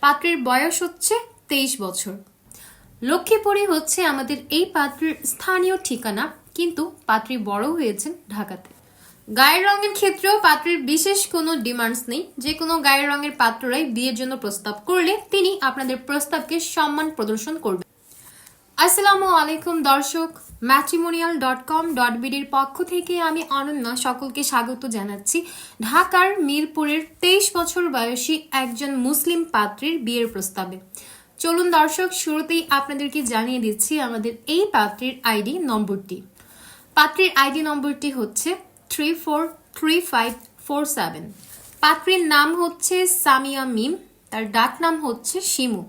পাত্রের বয়স হচ্ছে 23 বছর। লক্ষ্মীপুরই হচ্ছে আমাদের এই পাত্রের স্থানীয় ঠিকানা, কিন্তু পাত্রী বড় হয়েছেন ঢাকাতে। গায়ের রঙের ক্ষেত্রেও পাত্রের বিশেষ কোনো ডিমান্ডস নেই, যে কোনো গায়ের রঙের পাত্ররাই বিয়ের জন্য প্রস্তাব করলে তিনি আপনাদের প্রস্তাবকে সম্মান প্রদর্শন করবেন। আসসালামু আলাইকুম দর্শক, matrimonial.com.bd এর পক্ষ থেকে আমি অনন্যা সকলকে স্বাগত জানাচ্ছি ঢাকার মিরপুরের 23 বছর বয়সী একজন মুসলিম পাত্রীর বিয়ের প্রস্তাবে। চলুন দর্শক, শুরুতেই আপনাদেরকে জানিয়ে দিচ্ছি আমাদের এই পাত্রীর আইডি নম্বরটি। পাত্রীর আইডি নম্বরটি হচ্ছে 343547। পাত্রীর নাম হচ্ছে সামিয়া মিম, তার ডাক নাম হচ্ছে শিমু।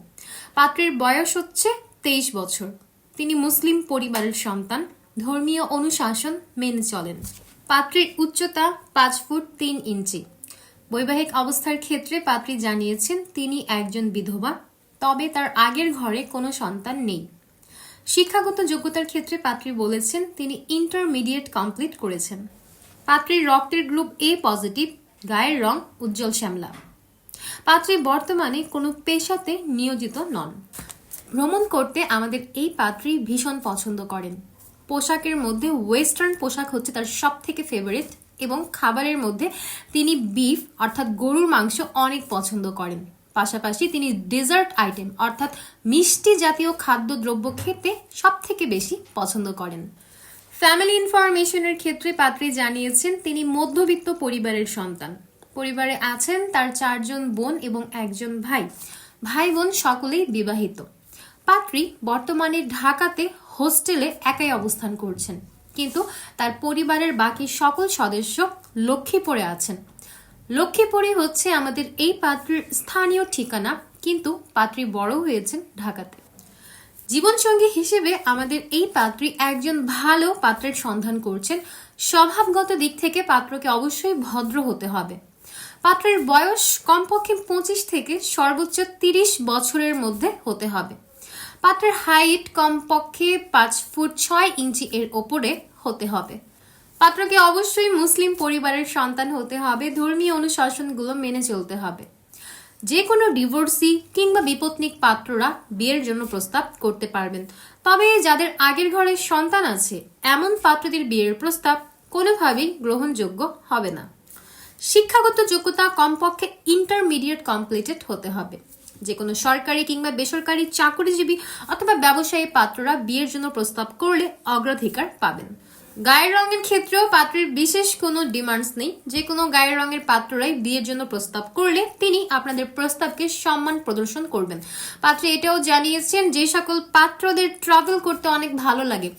পাত্রীর বয়স হচ্ছে 23 বছর। তিনি মুসলিম পরিবারের সন্তান, ধর্মীয় অনুশাসন মেনে চলেন। পাত্রীর উচ্চতা 5 ফুট 3 ইঞ্চি। বৈবাহিক অবস্থার ক্ষেত্রে পাত্রী জানিয়েছেন তিনি একজন বিধবা, তবে তার আগের ঘরে কোনো সন্তান নেই। শিক্ষাগত যোগ্যতার ক্ষেত্রে পাত্রী বলেছেন তিনি ইন্টারমিডিয়েট কমপ্লিট করেছেন। পাত্রীর রক্তের গ্রুপ এ পজিটিভ, গায়ের রং উজ্জ্বল শ্যামলা। পাত্রী বর্তমানে কোনো পেশাতে নিয়োজিত নন। ভ্রমণ করতে আমাদের এই পাত্রী ভীষণ পছন্দ করেন। পোশাকের মধ্যে ওয়েস্টার্ন পোশাক হচ্ছে তার সব থেকে ফেভারিট, এবং খাবারের মধ্যে তিনি বিফ অর্থাৎ গরুর মাংস অনেক পছন্দ করেন। পাশাপাশি তিনি ডেজার্ট আইটেম অর্থাৎ মিষ্টি জাতীয় খাদ্যদ্রব্য খেতে সব থেকে বেশি পছন্দ করেন। ফ্যামিলি ইনফরমেশনের ক্ষেত্রে পাত্রী জানিয়েছেন তিনি মধ্যবিত্ত পরিবারের সন্তান। পরিবারে আছেন তার 4 জন বোন এবং 1 জন ভাই। ভাই বোন সকলেই বিবাহিত। পাত্রী বর্তমানে ঢাকাতে হোস্টেলে একাই অবস্থান করছেন, কিন্তু তার পরিবারের বাকি সকল সদস্য লক্ষ্মীপুরে আছেন। লক্ষ্মীপুরই হচ্ছে আমাদের এই পাত্রীর স্থানীয় ঠিকানা, কিন্তু পাত্রী বড় হয়েছেন ঢাকাতে। জীবনসঙ্গী হিসেবে আমাদের এই পাত্রী একজন ভালো পাত্রের সন্ধান করছেন। স্বভাবগত দিক থেকে পাত্রকে অবশ্যই ভদ্র হতে হবে। পাত্রের বয়স কমপক্ষে 25 থেকে সর্বোচ্চ 30 বছরের মধ্যে হতে হবে। পাত্রের হাইট কমপক্ষে 5 ফুট 6 ইঞ্চি এর ওপরে হতে হবে। পাত্রকে অবশ্যই মুসলিম পরিবারের সন্তান হতে হবে। ধর্মীয় অনুশাসনগুলো মেনে চলতে হবে। যে কোনো ডিভোর্সি কিংবা বিপত্নিক পাত্ররা বিয়ের জন্য প্রস্তাব করতে পারবেন, তবে যাদের আগের ঘরে সন্তান আছে এমন পাত্রদের বিয়ের প্রস্তাব কোনোভাবেই গ্রহণযোগ্য হবে না। শিক্ষাগত যোগ্যতা কমপক্ষে ইন্টারমিডিয়েট কমপ্লিটেড হতে হবে। যে কোনো সরকারি কিংবা বেসরকারি চাকরিজীবী অথবা ব্যবসায়ী পাত্ররা বিয়ের জন্য প্রস্তাব করলে অগ্রাধিকার পাবেন। গায়ের রঙের ক্ষেত্রেও পাত্রের বিশেষ কোনো ডিমান্ডস নেই। যে কোনো গায়ের রঙের পাত্ররাই বিয়ের জন্য প্রস্তাব করলে তিনি আপনাদের প্রস্তাবকে সম্মান প্রদর্শন করবেন। পাত্রী এটাও জানিয়েছেন যে সকল পাত্রদের ট্রাভেল করতে অনেক ভালো লাগে,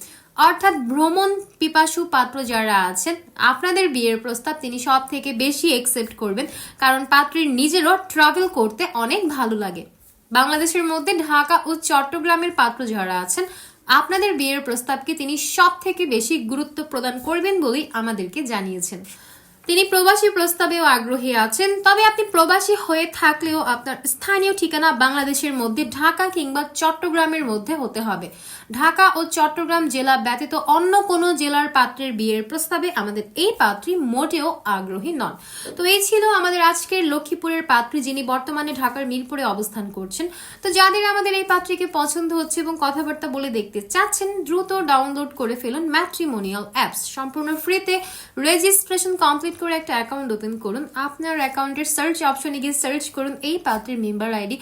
অর্থাৎ ভ্রমণ পিপাসু পাত্র যারা আছেন, আপনাদের বিয়ের প্রস্তাব তিনি সব থেকে বেশি একসেপ্ট করবেন, কারণ পাত্রীর নিজেরও ট্রাভেল করতে অনেক ভালো লাগে। বাংলাদেশের মধ্যে ঢাকা ও চট্টগ্রামের পাত্র যারা আছেন, আপনাদের বিয়ের প্রস্তাবকে তিনি সব থেকে বেশি গুরুত্ব প্রদান করবেন বলেই আমাদেরকে জানিয়েছেন। তিনি প্রবাসী প্রস্তাবেও আগ্রহী আছেন, তবে আপনি প্রবাসী হয়ে থাকলেও আপনার স্থানীয় ঠিকানা বাংলাদেশের মধ্যে ঢাকা কিংবা চট্টগ্রামের মধ্যে হতে হবে। ঢাকা ও চট্টগ্রাম জেলা ব্যতীত অন্য কোনো জেলার পাত্রের বিয়ের প্রস্তাবে আমাদের এই পাত্রী মোটেও আগ্রহী নন। তো এই ছিল আমাদের আজকের লক্ষ্মীপুরের পাত্রী, যিনি বর্তমানে ঢাকার মিরপুরে অবস্থান করছেন। তো যাদের আমাদের এই পাত্রীকে পছন্দ হচ্ছে এবং কথাবার্তা বলে দেখতে চাচ্ছেন, দ্রুত ডাউনলোড করে ফেলুন ম্যাট্রিমোনিয়াল অ্যাপস। সম্পূর্ণ ফ্রিতে রেজিস্ট্রেশন কমপ্লিট করে একটা অ্যাকাউন্ট ওপেন করুন। আপনার অ্যাকাউন্টের সার্চ অপশনে গিয়ে সার্চ করুন এই পাত্রীর মেম্বার আইডি,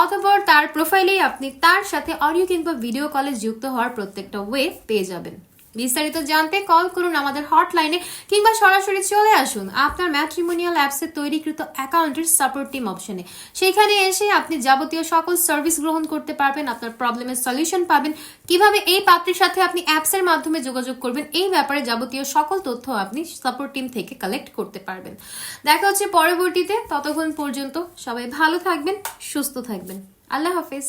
অথবা তার প্রোফাইলেই আপনি তার সাথে অডিও কিংবা ভিডিও কলে যুক্ত হওয়ার প্রত্যেকটা ওয়ে পেয়ে যাবেন। বিস্তারিত জানতে কল করুন আমাদের হটলাইনে, কিংবা সরাসরি চলে আসুন আপনার ম্যাট্রিমোনিয়াল অ্যাপসের তৈরিকৃত অ্যাকাউন্টের সাপোর্ট টিম অপশনে। সেখানে এসে আপনি যাবতীয় সকল সার্ভিস গ্রহণ করতে পারবেন, আপনার প্রবলেমের সলিউশন পাবেন। কিভাবে এই পাত্রীর সাথে আপনি অ্যাপসের মাধ্যমে যোগাযোগ করবেন, এই ব্যাপারে যাবতীয় সকল তথ্য আপনি সাপোর্ট টিম থেকে কালেক্ট করতে পারবেন। দেখা হচ্ছে পরবর্তীতে। ততক্ষণ পর্যন্ত সবাই ভালো থাকবেন, সুস্থ থাকবেন। আল্লাহ হাফেজ।